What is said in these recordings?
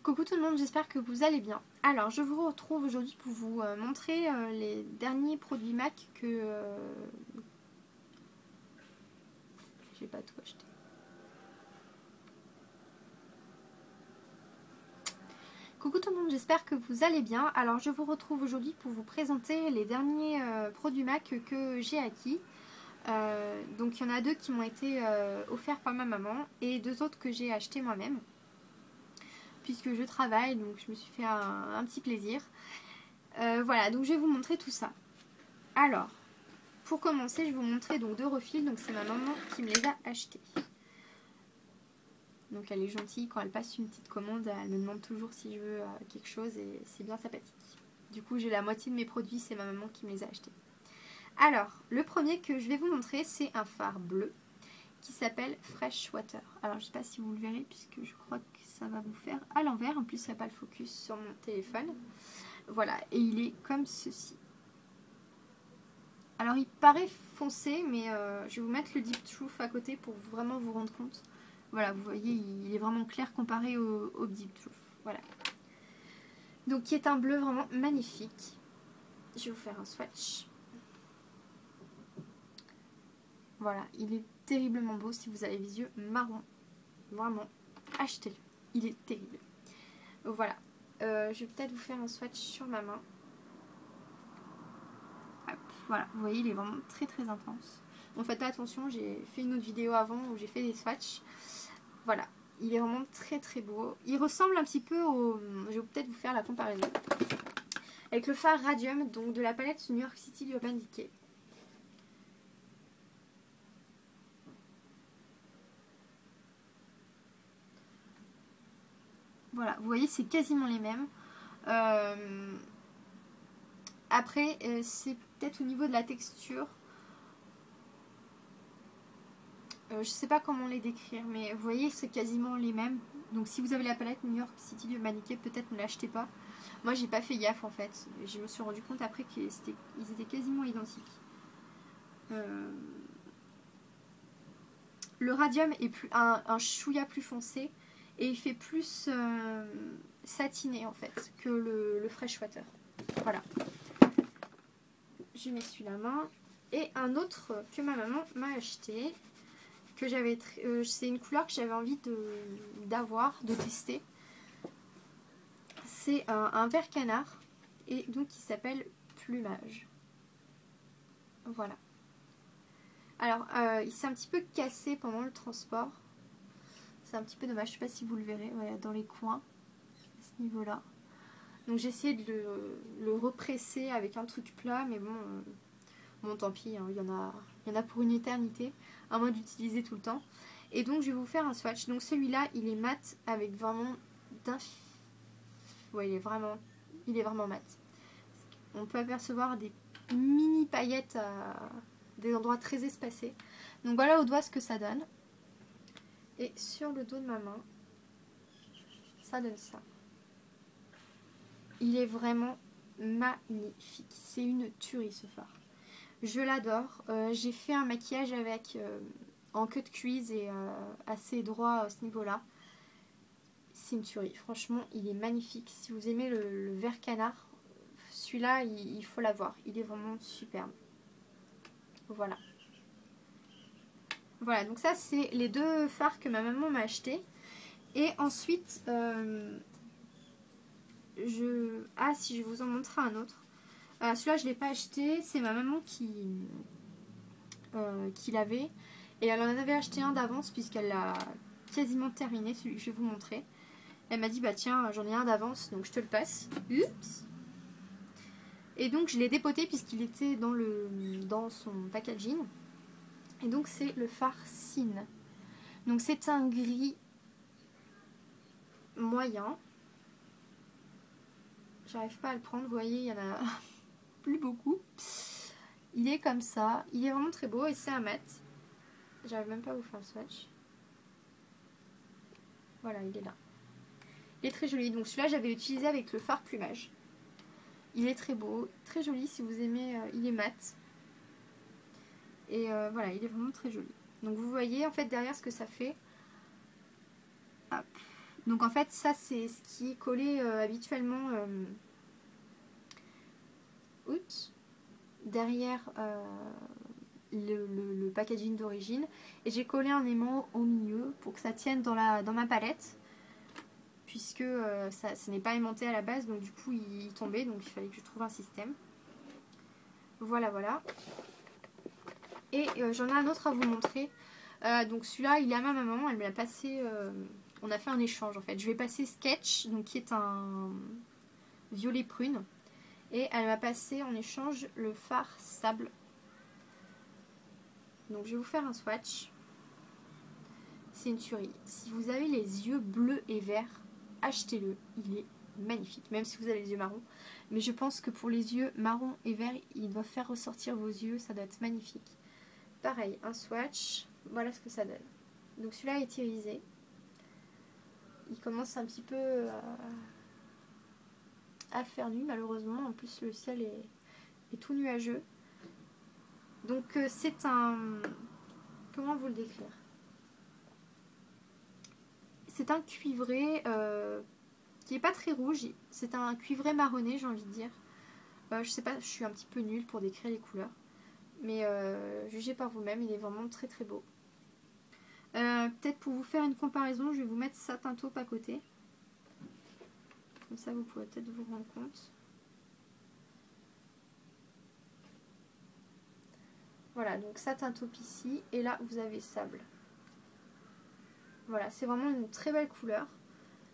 Coucou tout le monde, j'espère que vous allez bien. Alors, je vous retrouve aujourd'hui pour vous montrer les derniers produits MAC que j'ai pas tout acheté. Coucou tout le monde, j'espère que vous allez bien. Alors, je vous retrouve aujourd'hui pour vous présenter les derniers produits MAC que j'ai acquis. Donc, il y en a deux qui m'ont été offerts par ma maman et deux autres que j'ai achetés moi-même. Puisque je travaille, donc je me suis fait un petit plaisir. Voilà, donc je vais vous montrer tout ça. Alors, pour commencer, je vais vous montrer donc deux refils. Donc c'est ma maman qui me les a achetés. Donc elle est gentille, quand elle passe une petite commande, elle me demande toujours si je veux quelque chose et c'est bien sympathique. Du coup, j'ai la moitié de mes produits, c'est ma maman qui me les a achetés. Alors, le premier que je vais vous montrer, c'est un fard bleu qui s'appelle Fresh Water. Alors, je ne sais pas si vous le verrez puisque je crois que ça va vous faire à l'envers. En plus, il n'y a pas le focus sur mon téléphone. Voilà, et il est comme ceci. Alors il paraît foncé, mais je vais vous mettre le Deep Truth à côté pour vraiment vous rendre compte. Voilà, vous voyez, il est vraiment clair comparé au Deep Truth. Voilà. Donc qui est un bleu vraiment magnifique. Je vais vous faire un swatch. Voilà, il est terriblement beau si vous avez les yeux marrons. Vraiment, achetez-le. Il est terrible. Voilà. Je vais peut-être vous faire un swatch sur ma main. Voilà, vous voyez, il est vraiment très très intense. Bon, faites pas attention, j'ai fait une autre vidéo avant où j'ai fait des swatchs. Voilà, il est vraiment très très beau. Il ressemble un petit peu au... Je vais peut-être vous faire la comparaison. Avec le fard Radium, donc de la palette New York City Urban Decay. Voilà, vous voyez, c'est quasiment les mêmes. Après, c'est peut-être au niveau de la texture. Je sais pas comment les décrire, mais vous voyez, c'est quasiment les mêmes. Donc si vous avez la palette New York City Urban Decay, peut-être ne l'achetez pas. Moi, j'ai pas fait gaffe en fait. Je me suis rendu compte après qu'ils étaient quasiment identiques. Le Radium est plus un chouïa plus foncé et il fait plus satiné en fait que le Fresh Water. Voilà. Je m'essuie la main. Et un autre que ma maman m'a acheté, que j'avais, c'est une couleur que j'avais envie d'avoir, de tester. C'est un vert canard et donc qui s'appelle Plumage. Voilà. Alors, il s'est un petit peu cassé pendant le transport. C'est un petit peu dommage, je ne sais pas si vous le verrez, ouais, dans les coins, à ce niveau-là. Donc j'ai essayé de le represser avec un truc plat, mais bon, bon tant pis, hein, il y en a pour une éternité, à moins d'utiliser tout le temps. Et donc je vais vous faire un swatch. Donc celui-là, il est mat avec vraiment ouais, il est vraiment mat. On peut apercevoir des mini paillettes à des endroits très espacés. Donc voilà au doigt ce que ça donne. Et sur le dos de ma main, ça donne ça. Il est vraiment magnifique. C'est une tuerie ce fard. Je l'adore. J'ai fait un maquillage avec en queue de cuisse et assez droit à ce niveau-là. C'est une tuerie. Franchement, il est magnifique. Si vous aimez le vert canard, celui-là, il faut l'avoir. Il est vraiment superbe. Voilà. Voilà, donc ça, c'est les deux fards que ma maman m'a acheté. Et ensuite, si je vous en montrer un autre. Celui-là, je ne l'ai pas acheté. C'est ma maman qui l'avait. Et elle en avait acheté un d'avance puisqu'elle l'a quasiment terminé, celui que je vais vous montrer. Elle m'a dit, bah tiens, j'en ai un d'avance, donc je te le passe. Oups. Et donc, je l'ai dépoté puisqu'il était dans son packaging. Et donc, c'est le fard Cine. Donc, c'est un gris moyen. J'arrive pas à le prendre, vous voyez, il y en a plus beaucoup. Il est comme ça, il est vraiment très beau et c'est un mat. J'arrive même pas à vous faire le swatch. Voilà, il est là. Il est très joli, donc celui-là j'avais utilisé avec le fard Plumage. Il est très beau, très joli si vous aimez, il est mat. Et voilà, il est vraiment très joli. Donc vous voyez en fait derrière ce que ça fait. Hop. Donc en fait ça c'est ce qui est collé habituellement derrière le packaging d'origine. Et j'ai collé un aimant au milieu pour que ça tienne dans ma palette. Puisque ça n'est pas aimanté à la base, donc du coup il tombait, donc il fallait que je trouve un système. Voilà, voilà. Et j'en ai un autre à vous montrer. Donc celui-là, il est à ma maman, elle me l'a passé, on a fait un échange en fait. Je vais passer Sketch, donc qui est un violet prune. Et elle m'a passé en échange le fard sable. Donc je vais vous faire un swatch. C'est une tuerie. Si vous avez les yeux bleus et verts, achetez-le. Il est magnifique, même si vous avez les yeux marrons. Mais je pense que pour les yeux marrons et verts, il doit faire ressortir vos yeux. Ça doit être magnifique. Pareil, un swatch. Voilà ce que ça donne. Donc celui-là est irisé. Il commence un petit peu à faire nuit malheureusement. En plus le ciel est tout nuageux. Donc c'est un... Comment vous le décrire? C'est un cuivré qui n'est pas très rouge. C'est un cuivré marronné, j'ai envie de dire. Je sais pas, je suis un petit peu nulle pour décrire les couleurs. Mais jugez par vous-même, il est vraiment très très beau. Peut-être pour vous faire une comparaison, je vais vous mettre Satin Taupe à côté. Comme ça, vous pourrez peut-être vous rendre compte. Voilà, donc Satin Taupe ici. Et là, vous avez Sable. Voilà, c'est vraiment une très belle couleur.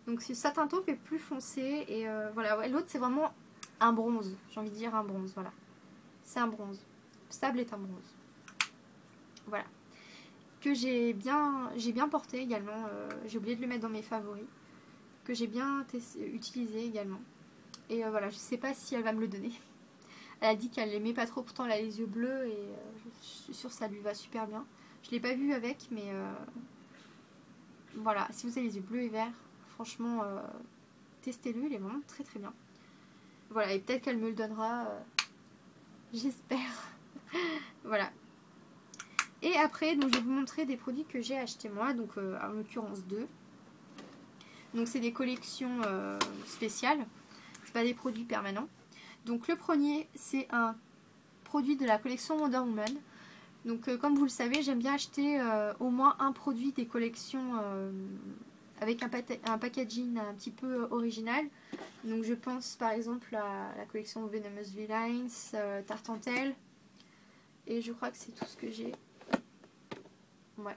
Donc ce Satin Taupe est plus foncé. Et voilà, ouais, l'autre, c'est vraiment un bronze. J'ai envie de dire un bronze, voilà. C'est un bronze. Sable est un bronze. Voilà. Que j'ai bien porté également. J'ai oublié de le mettre dans mes favoris. Que j'ai bien utilisé également. Et voilà, je sais pas si elle va me le donner. Elle a dit qu'elle l'aimait pas trop, pourtant elle a les yeux bleus et je suis sûre que ça lui va super bien. Je l'ai pas vu avec, mais voilà, si vous avez les yeux bleus et verts, franchement, testez-le, il est vraiment très très bien. Voilà, et peut-être qu'elle me le donnera, j'espère. Voilà. Et après, donc, je vais vous montrer des produits que j'ai achetés moi, donc en l'occurrence deux. Donc c'est des collections spéciales, c'est pas des produits permanents. Donc le premier, c'est un produit de la collection Wonder Woman. Donc comme vous le savez, j'aime bien acheter au moins un produit des collections avec un packaging un petit peu original. Donc je pense par exemple à la collection Venomous Villains, Tartantelle. Et je crois que c'est tout ce que j'ai. Ouais,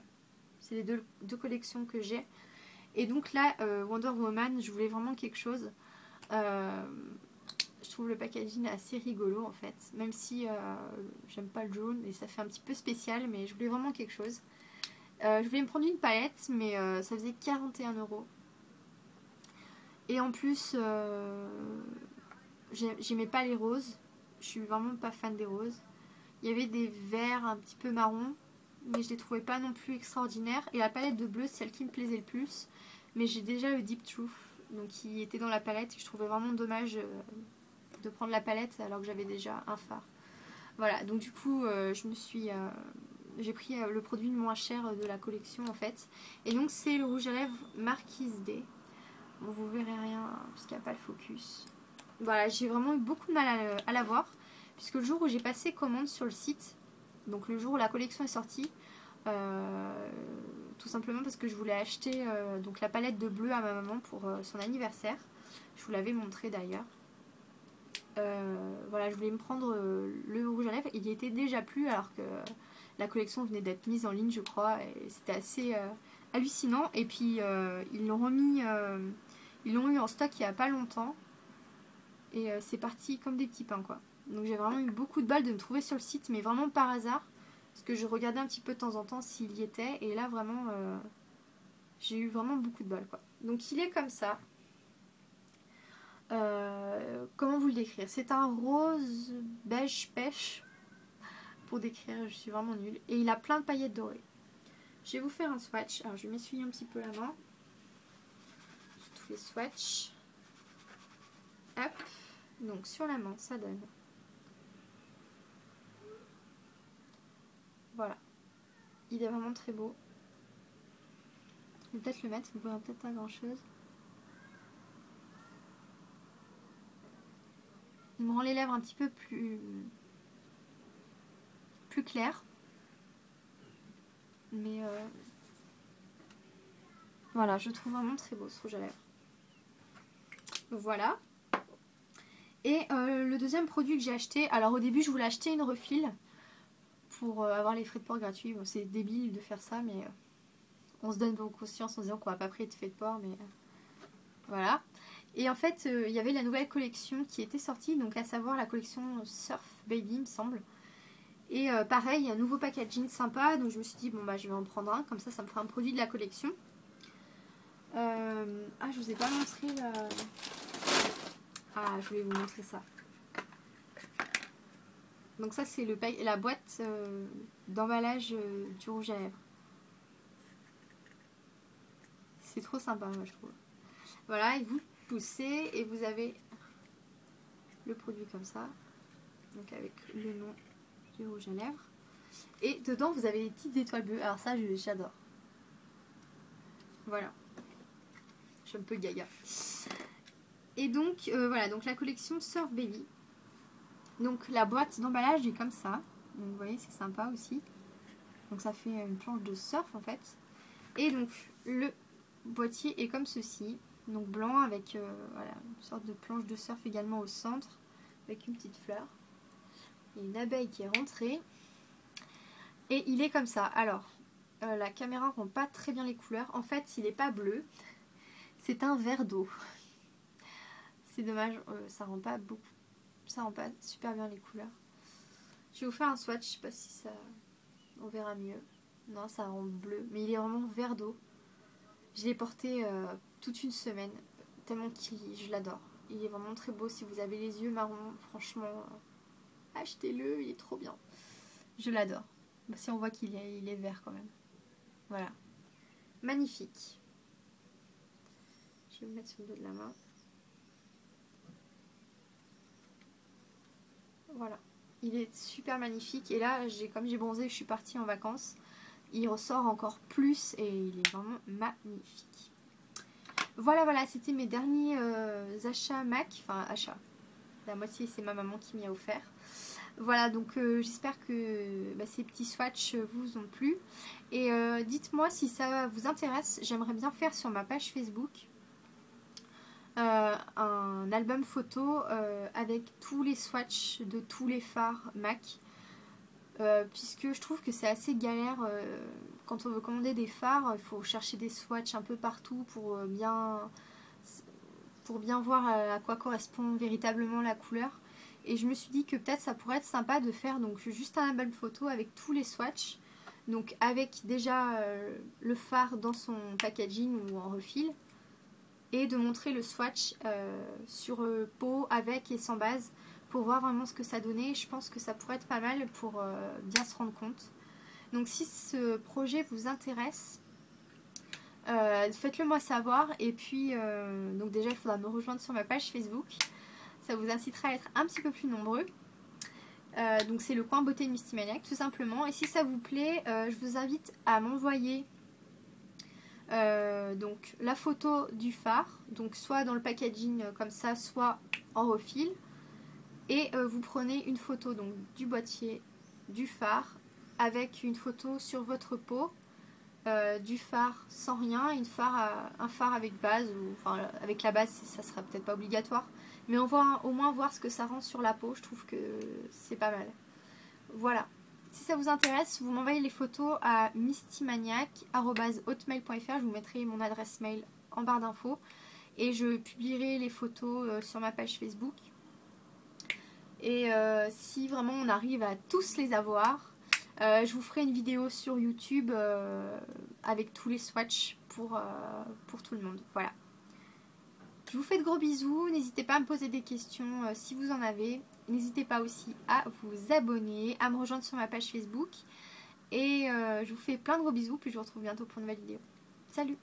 c'est les deux collections que j'ai. Et donc là, Wonder Woman, je voulais vraiment quelque chose. Je trouve le packaging assez rigolo en fait. Même si j'aime pas le jaune et ça fait un petit peu spécial. Mais je voulais vraiment quelque chose. Je voulais me prendre une palette, mais ça faisait 41 €. Et en plus, j'aimais pas les roses. Je suis vraiment pas fan des roses. Il y avait des verts un petit peu marron, mais je les trouvais pas non plus extraordinaires. Et la palette de bleu, c'est celle qui me plaisait le plus. Mais j'ai déjà le Deep Truth, donc qui était dans la palette. Et je trouvais vraiment dommage de prendre la palette alors que j'avais déjà un fard. Voilà, donc du coup, j'ai pris le produit le moins cher de la collection en fait. Et donc c'est le rouge à lèvres Marquise D. Bon, vous verrez rien puisqu'il n'y a pas le focus. Voilà, j'ai vraiment eu beaucoup de mal à l'avoir. Puisque le jour où j'ai passé commande sur le site, donc le jour où la collection est sortie, tout simplement parce que je voulais acheter donc la palette de bleu à ma maman pour son anniversaire. Je vous l'avais montré d'ailleurs. Voilà, je voulais me prendre le rouge à lèvres. Il y était déjà plus alors que la collection venait d'être mise en ligne, je crois. Et c'était assez hallucinant. Et puis ils l'ont remis, ils l'ont eu en stock il n'y a pas longtemps. Et c'est parti comme des petits pains quoi. Donc j'ai vraiment eu beaucoup de balles de me trouver sur le site, mais vraiment par hasard. Parce que je regardais un petit peu de temps en temps s'il y était. Et là vraiment, j'ai eu vraiment beaucoup de balles quoi. Donc il est comme ça. Comment vous le décrire? C'est un rose beige pêche. Pour décrire, je suis vraiment nulle. Et il a plein de paillettes dorées. Je vais vous faire un swatch. Alors je vais m'essuyer un petit peu la main. Tous les swatchs. Hop. Donc sur la main, ça donne. Voilà. Il est vraiment très beau. Je vais peut-être le mettre, vous verrez peut-être pas grand chose. les lèvres un petit peu plus clair. Mais voilà, je trouve vraiment très beau ce rouge à lèvres. Voilà. Et le deuxième produit que j'ai acheté, alors au début je voulais acheter une refill pour avoir les frais de port gratuits. Bon, c'est débile de faire ça, mais on se donne bonne conscience en disant qu'on va pas payer de frais de port, mais voilà. Et en fait, il y avait la nouvelle collection qui était sortie, donc à savoir la collection Surf Baby, il me semble. Et pareil, un nouveau packaging sympa, donc je me suis dit, bon bah je vais en prendre un, comme ça me fera un produit de la collection. Ah, je vous ai pas montré la... Ah, je voulais vous montrer ça. Donc ça c'est la boîte d'emballage du rouge à lèvres. C'est trop sympa, moi je trouve. Voilà, et vous poussez et vous avez le produit comme ça. Donc avec le nom du rouge à lèvres. Et dedans vous avez les petites étoiles bleues. Alors ça j'adore. Voilà. Je suis un peu gaga. Et donc voilà, donc la collection Surf Baby. Donc la boîte d'emballage est comme ça. Donc vous voyez, c'est sympa aussi. Donc ça fait une planche de surf en fait. Et donc le boîtier est comme ceci. Donc blanc avec voilà, une sorte de planche de surf également au centre. Avec une petite fleur. Et une abeille qui est rentrée. Et il est comme ça. Alors, la caméra rend pas très bien les couleurs. En fait, il n'est pas bleu. C'est un verre d'eau. C'est dommage, ça rend pas beaucoup. Ça rend pas super bien les couleurs. Je vais vous faire un swatch, je sais pas si ça... On verra mieux. Non, ça rend bleu. Mais il est vraiment vert d'eau. Je l'ai porté toute une semaine. Tellement que je l'adore. Il est vraiment très beau. Si vous avez les yeux marrons, franchement, achetez-le. Il est trop bien. Je l'adore. Bah, si on voit qu'il est vert quand même. Voilà. Magnifique. Je vais le mettre sur le dos de la main. Voilà. Il est super magnifique. Et là, comme j'ai bronzé, je suis partie en vacances. Il ressort encore plus et il est vraiment magnifique. Voilà, voilà, c'était mes derniers achats MAC. Enfin, achats. La moitié, c'est ma maman qui m'y a offert. Voilà, donc j'espère que ces petits swatchs vous ont plu. Et dites-moi si ça vous intéresse. J'aimerais bien faire sur ma page Facebook un album photo avec tous les swatchs de tous les fards MAC. Puisque je trouve que c'est assez galère quand on veut commander des fards. Il faut chercher des swatchs un peu partout pour bien voir à quoi correspond véritablement la couleur. Et je me suis dit que peut-être ça pourrait être sympa de faire donc juste un album photo avec tous les swatchs. Donc avec déjà le fard dans son packaging ou en refil. Et de montrer le swatch sur peau avec et sans base pour voir vraiment ce que ça donnait. Je pense que ça pourrait être pas mal pour bien se rendre compte. Donc si ce projet vous intéresse, faites-le moi savoir. Et puis donc déjà il faudra me rejoindre sur ma page Facebook. Ça vous incitera à être un petit peu plus nombreux. Donc c'est le coin beauté de Mystymaniac tout simplement. Et si ça vous plaît, je vous invite à m'envoyer donc la photo du phare, donc soit dans le packaging comme ça, soit en refil. Et vous prenez une photo donc du boîtier, du phare, avec une photo sur votre peau, du phare sans rien, un phare avec base, ou enfin avec la base ça sera peut-être pas obligatoire. Mais on va au moins voir ce que ça rend sur la peau, je trouve que c'est pas mal. Voilà. Si ça vous intéresse, vous m'envoyez les photos à mystymaniac@hotmail.fr. Je vous mettrai mon adresse mail en barre d'infos. Et je publierai les photos sur ma page Facebook. Et si vraiment on arrive à tous les avoir, je vous ferai une vidéo sur YouTube avec tous les swatchs pour tout le monde. Voilà. Je vous fais de gros bisous, n'hésitez pas à me poser des questions si vous en avez. N'hésitez pas aussi à vous abonner, à me rejoindre sur ma page Facebook. Et je vous fais plein de gros bisous, puis je vous retrouve bientôt pour une nouvelle vidéo. Salut!